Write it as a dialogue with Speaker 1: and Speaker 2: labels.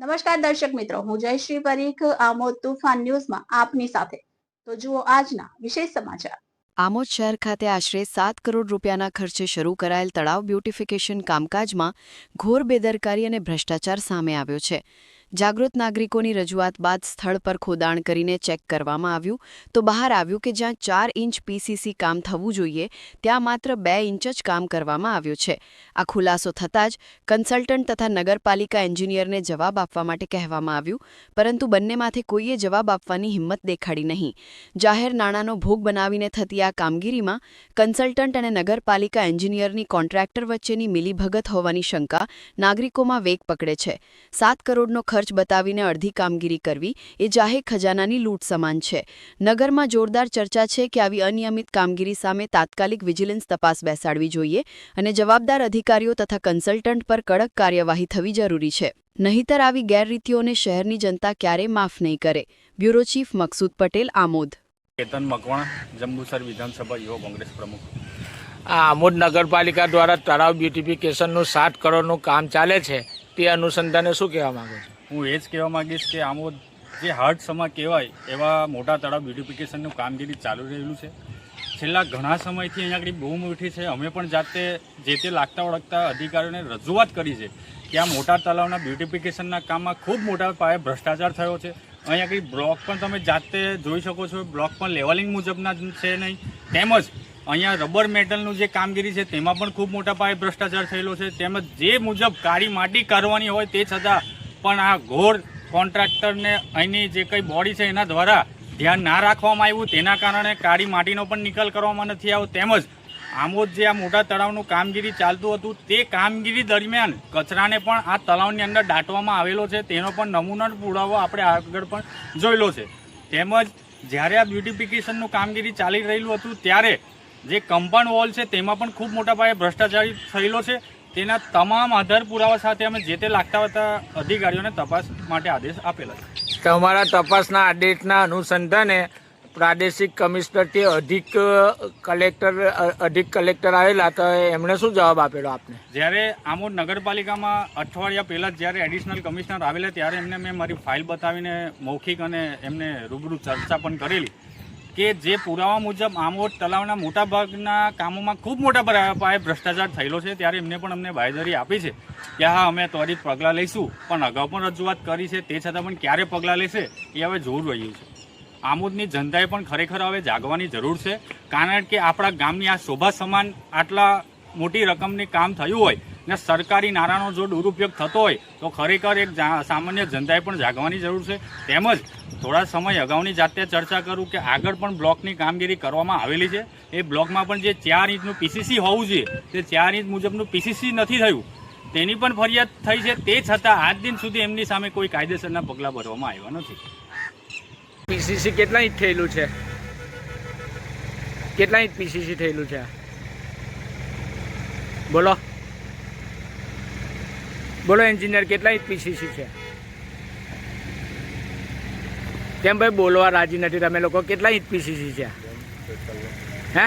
Speaker 1: નમસ્કાર દર્શક મિત્રો, હું જયશ્રી પરીખ આમોદ તુફાન ન્યૂઝમાં આપની સાથે. તો જુઓ આજના વિશેષ સમાચાર.
Speaker 2: આમોદ શહેર ખાતે આશરે 7 કરોડ રૂપિયાના ખર્ચે શરૂ કરાયેલ તળાવ બ્યુટિફિકેશન કામકાજમાં ઘોર બેદરકારી અને ભ્રષ્ટાચાર સામે આવ્યો છે. જાગૃત નાગરિકોની રજૂઆત બાદ સ્થળ પર ખોદાણ કરીને ચેક કરવામાં આવ્યું તો બહાર આવ્યું કે જ્યાં 4 ઇંચ પીસીસી કામ થવું જોઈએ ત્યાં માત્ર 2 ઇંચ જ કામ કરવામાં આવ્યું છે. આ ખુલાસો થતાં જ કન્સલ્ટન્ટ તથા નગરપાલિકા એન્જિનિયરને જવાબ આપવા માટે કહેવામાં આવ્યું, પરંતુ બંનેમાંથી કોઈએ જવાબ આપવાની હિંમત દેખાડી નહીં. જાહેર નાણાંનો ભોગ બનાવીને થતી આ કામગીરીમાં કન્સલ્ટન્ટ અને નગરપાલિકા એન્જિનિયરની કોન્ટ્રાક્ટર વચ્ચેની મિલીભગત હોવાની શંકા નાગરિકોમાં વેગ પકડે છે. 7 કરોડનો ખર્ચ બતાવીને અડધી કામગીરી કરવી એ જાહેર ખજાનાની લૂંટ સમાન છે. નગરમાં જોરદાર ચર્ચા છે કે આવી અનિયમિત કામગીરી સામે તાત્કાલિક વિજિલન્સ તપાસ બેસાડવી જોઈએ અને જવાબદાર અધિકારીઓ તથા કન્સલ્ટન્ટ પર કડક કાર્યવાહી થવી જરૂરી છે. નહીંતર આવી ગેરરીતિઓને શહેરની જનતા ક્યારેય માફ નહીં કરે. Bureau chief Maqsood Patel, Amod.
Speaker 3: કેતન મકવાણા, જંબુસર વિધાનસભા યુવા કોંગ્રેસ પ્રમુખ.
Speaker 4: આ આમોદ નગરપાલિકા દ્વારા તળાવ બ્યુટિફિકેશનનું 7 કરોડનું કામ ચાલે છે, તે અનુસંધાને શું કહેવા માંગો છો?
Speaker 3: હું એ જ કહેવા માંગીશ કે આમોદ જે હાર્ટ સમા કહેવાય એવા મોટા તળાવ બ્યુટિફિકેશનનું કામગીરી ચાલુ રહેલું છે. છેલ્લા ઘણા સમયથી અહીંયા આગળ બહુ મોટી છે. અમે પણ જાતે જે તે લાગતા ઓળખતા અધિકારીઓને રજૂઆત કરી છે કે આ મોટા તળાવના બ્યુટિફિકેશનના કામમાં ખૂબ મોટા પાયે ભ્રષ્ટાચાર થયો છે. અહીંયા આગળ બ્લોક પણ તમે જાતે જોઈ શકો છો, બ્લોક પણ લેવલિંગ મુજબના છે નહીં. તેમજ અહીંયા રબર મેટલનું જે કામગીરી છે તેમાં પણ ખૂબ મોટા પાયે ભ્રષ્ટાચાર થયેલો છે. તેમજ જે મુજબ કાળી માટી કરવાની હોય તે છતાં પણ આ ઘોર કોન્ટ્રાક્ટરને અહીંની જે કંઈ બોડી છે એના દ્વારા ધ્યાન ના રાખવામાં આવ્યું, તેના કારણે કાળી માટીનો પણ નિકાલ કરવામાં નથી આવ્યો. તેમજ આમોદ જે આ મોટા તળાવનું કામગીરી ચાલતું હતું તે કામગીરી દરમિયાન કચરાને પણ આ તળાવની અંદર દાટવામાં આવેલો છે, તેનો પણ નમૂનો પુરાવો આપણે આગળ પણ જોયેલો છે. તેમજ જ્યારે આ બ્યુટિફિકેશનનું કામગીરી ચાલી રહેલું હતું ત્યારે જે કમ્પાઉન્ડ વોલ છે તેમાં પણ ખૂબ મોટા પાયે ભ્રષ્ટાચાર થયેલો છે. તેના તમામ આધાર પુરાવા સાથે અમે જે તે લાગતા હતા અધિકારીઓને તપાસ માટે આદેશ આપેલા છે.
Speaker 4: તમારા તપાસના આદેશના અનુસંધાને પ્રાદેશિક કમિશનરથી અધિક કલેક્ટર આવેલા, તો એમણે શું જવાબ આપેલો આપને?
Speaker 3: જ્યારે આમોદ નગરપાલિકામાં અઠવાડિયા પહેલાં જ્યારે એડિશનલ કમિશનર આવેલા ત્યારે એમને મેં મારી ફાઇલ બતાવીને મૌખિક અને એમને રૂબરૂ ચર્ચા પણ કરેલી કે જે પુરાવા મુજબ આમોદ તળાવના મોટાભાગના કામોમાં ખૂબ મોટા પાયે ભ્રષ્ટાચાર થયેલો છે. ત્યારે એમને પણ અમને બાંયધરી આપી છે કે હા, અમે ત્વરિત પગલાં લઈશું. પણ અગાઉ પણ રજૂઆત કરી છે, તે છતાં પણ ક્યારે પગલાં લેશે એ હવે જોવું રહ્યું છે. આમોદની જનતાએ પણ ખરેખર હવે જાગવાની જરૂર છે, કારણ કે આપણા ગામની આ શોભા સમાન આટલા મોટી રકમની કામ થયું હોય ને સરકારી નાણાંનો જો દુરુપયોગ થતો હોય તો ખરેખર એક સામાન્ય જનતાએ પણ જાગવાની જરૂર છે. તેમજ થોડા સમય અગાઉની જાતે ચર્ચા કરું કે આગળ પણ બ્લોકની કામગીરી કરવામાં આવેલી છે. એ બ્લોકમાં પણ જે 4 ઇંચનું પીસીસી હોવું જોઈએ તે 4 ઇંચ મુજબનું પીસીસી નથી થયું, તેની પણ ફરિયાદ થઈ છે. તે છતાં આજ દિન સુધી એમની સામે કોઈ કાયદેસરના પગલાં ભરવામાં આવ્યા નથી.
Speaker 4: પીસીસી કેટલા ઇંચ થયેલું છે? કેટલા ઇંચ પીસીસી થયેલું છે? બોલો બોલો એન્જિનિયર, કેટલા ઇંચ પીસીસી છે? કેમ ભાઈ બોલવા રાજી નથી તમે લોકો? કેટલા ઇંચ પીસીસી છે? હે?